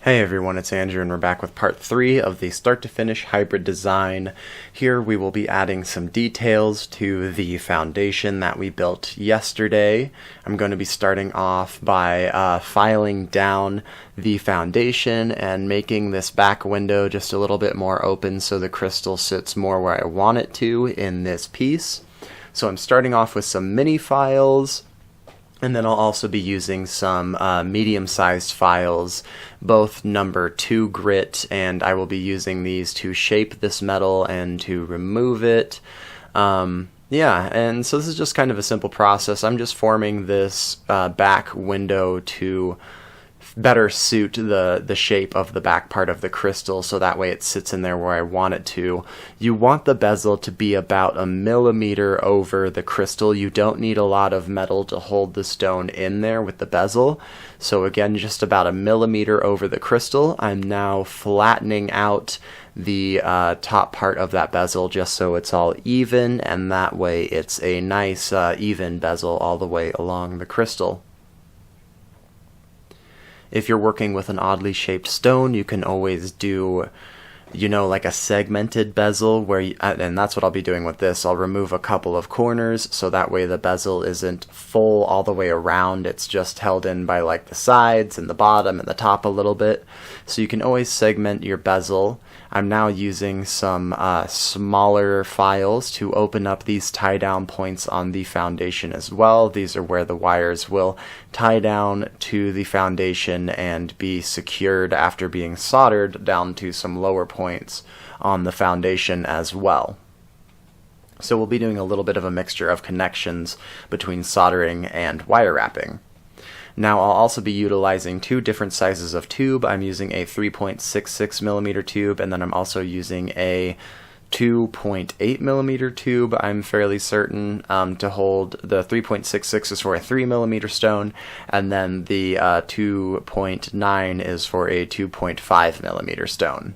Hey everyone, it's Andrew and we're back with part 3 of the start to finish hybrid design. Here we will be adding some details to the foundation that we built yesterday. I'm going to be starting off by filing down the foundation and making this back window just a little bit more open so the crystal sits more where I want it to in this piece. So I'm starting off with some mini files. And then I'll also be using some medium-sized files, both number 2 grit, and I will be using these to shape this metal and to remove it. Yeah, and so this is just kind of a simple process. I'm just forming this back window to better suit the shape of the back part of the crystal, so that way it sits in there where I want it to. You want the bezel to be about 1 millimeter over the crystal. You don't need a lot of metal to hold the stone in there with the bezel. So again, just about 1 millimeter over the crystal. I'm now flattening out the top part of that bezel just so it's all even, and that way it's a nice even bezel all the way along the crystal. If you're working with an oddly shaped stone, you can always do, like a segmented bezel, and that's what I'll be doing with this. I'll remove a couple of corners, so that way the bezel isn't full all the way around. It's just held in by like the sides and the bottom and the top a little bit. So you can always segment your bezel. I'm now using some smaller files to open up these tie down points on the foundation as well. These are where the wires will tie down to the foundation and be secured after being soldered down to some lower points on the foundation as well. So we'll be doing a little bit of a mixture of connections between soldering and wire wrapping. Now I'll also be utilizing 2 different sizes of tube. I'm using a 3.66 millimeter tube, and then I'm also using a 2.8 millimeter tube, I'm fairly certain, to hold. The 3.66 is for a 3 millimeter stone, and then the 2.9 is for a 2.5 millimeter stone.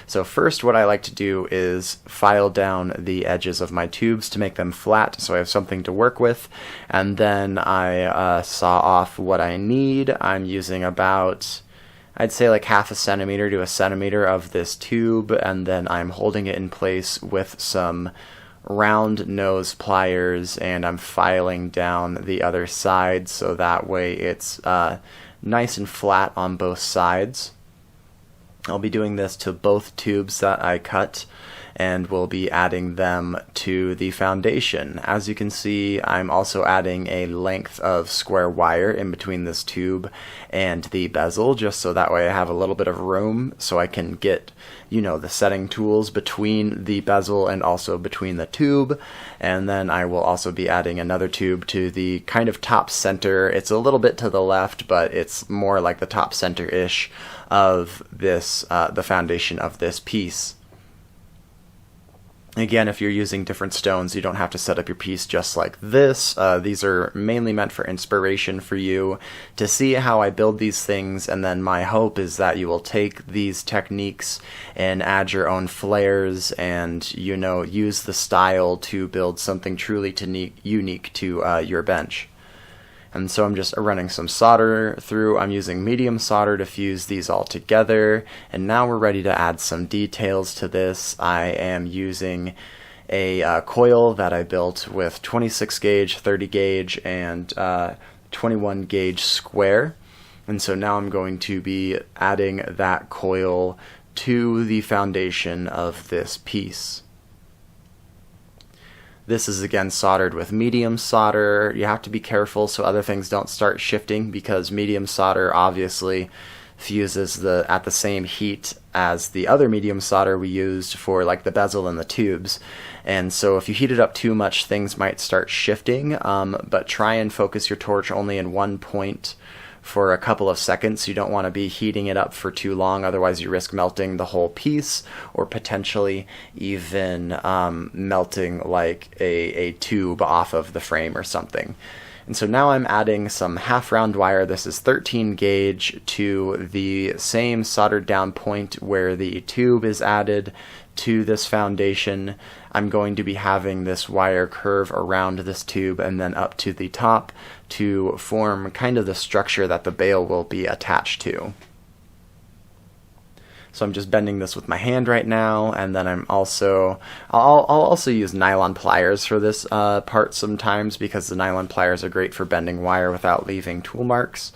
So first, what I like to do is file down the edges of my tubes to make them flat so I have something to work with, and then I saw off what I need. I'm using about, I'd say like 1/2 centimeter to 1 centimeter of this tube, and then I'm holding it in place with some round nose pliers, and I'm filing down the other side so that way it's nice and flat on both sides. I'll be doing this to both tubes that I cut, and we'll be adding them to the foundation. As you can see, I'm also adding a length of square wire in between this tube and the bezel, just so that way I have a little bit of room so I can get, the setting tools between the bezel and also between the tube. And then I will also be adding another tube to the kind of top center. It's a little bit to the left, but it's more like the top center-ish of this, the foundation of this piece. Again, if you're using different stones, you don't have to set up your piece just like this. These are mainly meant for inspiration for you to see how I build these things, and then my hope is that you will take these techniques and add your own flares and, use the style to build something truly unique to your bench. And so I'm just running some solder through. I'm using medium solder to fuse these all together. And now we're ready to add some details to this. I am using a coil that I built with 26 gauge, 30 gauge, and 21 gauge square. And so now I'm going to be adding that coil to the foundation of this piece. This is again soldered with medium solder. You have to be careful so other things don't start shifting, because medium solder obviously fuses at the same heat as the other medium solder we used for like the bezel and the tubes. And so if you heat it up too much, things might start shifting, but try and focus your torch only in one point for a couple of seconds. You don't want to be heating it up for too long, otherwise you risk melting the whole piece, or potentially even melting like a tube off of the frame or something. And so now I'm adding some half round wire. This is 13 gauge to the same soldered down point where the tube is added to this foundation. I'm going to be having this wire curve around this tube and then up to the top to form kind of the structure that the bale will be attached to. So I'm just bending this with my hand right now, and then I'll also use nylon pliers for this part sometimes, because the nylon pliers are great for bending wire without leaving tool marks.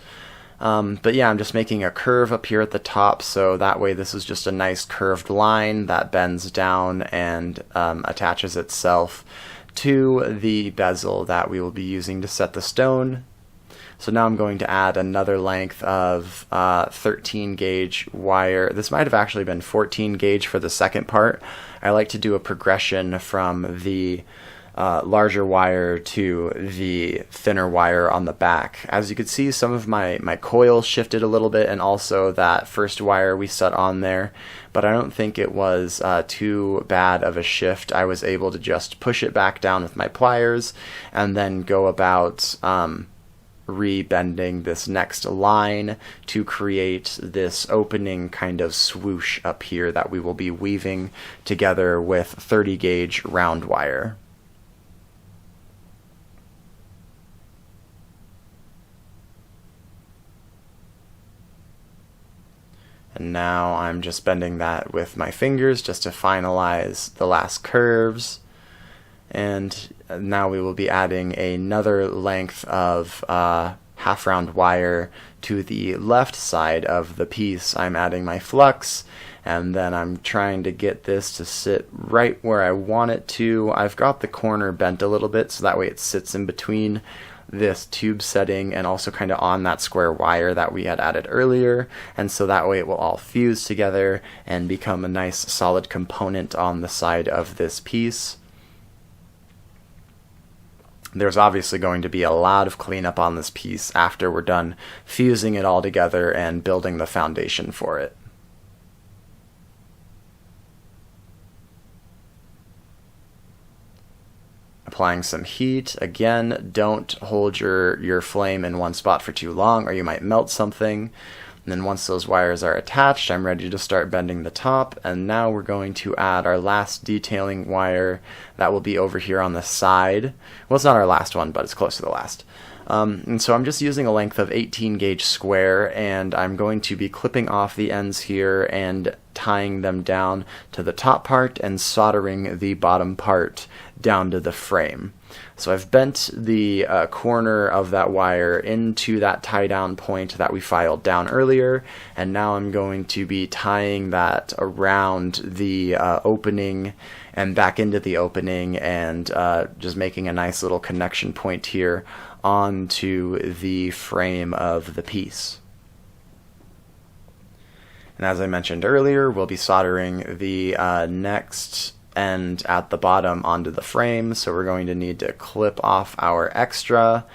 But yeah, I'm just making a curve up here at the top, so that way this is just a nice curved line that bends down and attaches itself to the bezel that we will be using to set the stone. So now I'm going to add another length of 13 gauge wire. This might have actually been 14 gauge for the second part. I like to do a progression from the larger wire to the thinner wire on the back. As you can see, some of my coil shifted a little bit, and also that first wire we set on there, but I don't think it was too bad of a shift. I was able to just push it back down with my pliers and then go about rebending this next line to create this opening kind of swoosh up here that we will be weaving together with 30 gauge round wire. And now I'm just bending that with my fingers just to finalize the last curves. And now we will be adding another length of half round wire to the left side of the piece. I'm adding my flux, and then I'm trying to get this to sit right where I want it to. I've got the corner bent a little bit so that way it sits in between this tube setting and also kind of on that square wire that we had added earlier, and so that way it will all fuse together and become a nice solid component on the side of this piece. There's obviously going to be a lot of cleanup on this piece after we're done fusing it all together and building the foundation for it. Applying some heat. Again, don't hold your flame in one spot for too long or you might melt something. And then once those wires are attached, I'm ready to start bending the top, and now we're going to add our last detailing wire that will be over here on the side. Well, it's not our last one, but it's close to the last. And so I'm just using a length of 18 gauge square, and I'm going to be clipping off the ends here and tying them down to the top part and soldering the bottom part down to the frame. So I've bent the corner of that wire into that tie down point that we filed down earlier, and now I'm going to be tying that around the opening and back into the opening, and just making a nice little connection point here onto the frame of the piece. And as I mentioned earlier, we'll be soldering the next end at the bottom onto the frame, so we're going to need to clip off our extra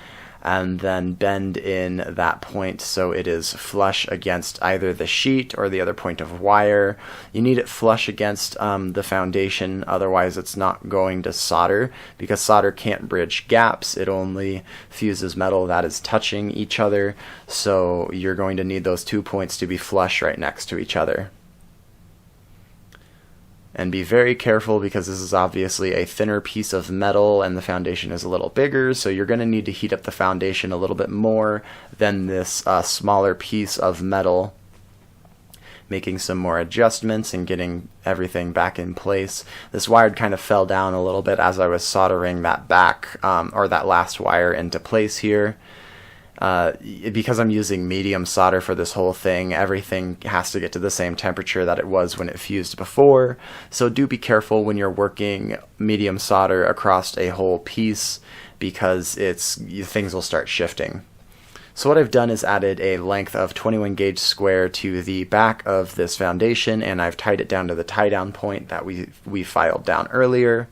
and then bend in that point so it is flush against either the sheet or the other point of wire. You need it flush against the foundation, otherwise it's not going to solder, because solder can't bridge gaps. It only fuses metal that is touching each other, so you're going to need those 2 points to be flush right next to each other. And be very careful, because this is obviously a thinner piece of metal and the foundation is a little bigger, so you're going to need to heat up the foundation a little bit more than this smaller piece of metal. Making some more adjustments and getting everything back in place. This wire kind of fell down a little bit as I was soldering that back, or that last wire into place here. Because I'm using medium solder for this whole thing, everything has to get to the same temperature that it was when it fused before, so do be careful when you're working medium solder across a whole piece, because things will start shifting. So what I've done is added a length of 21 gauge square to the back of this foundation, and I've tied it down to the tie down point that we filed down earlier.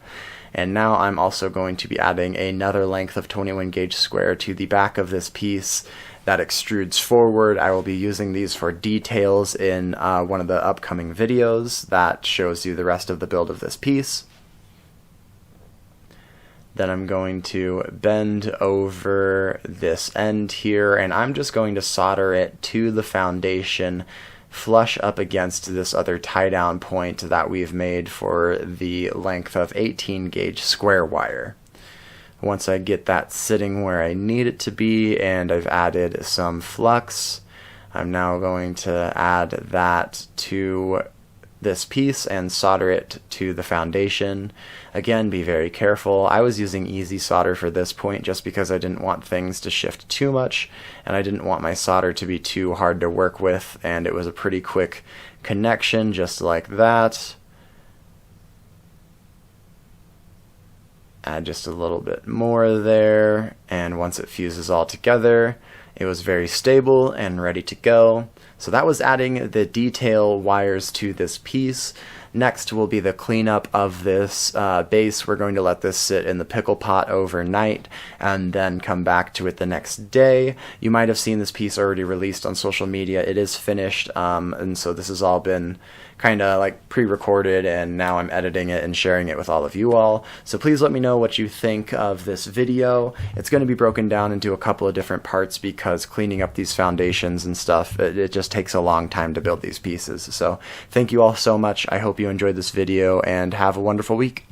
And now I'm also going to be adding another length of 21 gauge square to the back of this piece that extrudes forward. I will be using these for details in one of the upcoming videos that shows you the rest of the build of this piece. Then I'm going to bend over this end here, and I'm just going to solder it to the foundation flush up against this other tie down point that we've made for the length of 18 gauge square wire. Once I get that sitting where I need it to be and I've added some flux, I'm now going to add that to this piece and solder it to the foundation. Again, be very careful. I was using easy solder for this point just because I didn't want things to shift too much, and I didn't want my solder to be too hard to work with, and it was a pretty quick connection just like that. Add just a little bit more there, and once it fuses all together, it was very stable and ready to go. So that was adding the detail wires to this piece. Next will be the cleanup of this base. We're going to let this sit in the pickle pot overnight and then come back to it the next day. You might have seen this piece already released on social media. It is finished, and so this has all been kind of like pre-recorded, and now I'm editing it and sharing it with all of you all. So please let me know what you think of this video. It's going to be broken down into a couple of different parts because cleaning up these foundations and stuff, it just takes a long time to build these pieces. So thank you all so much. I hope you enjoyed this video and have a wonderful week.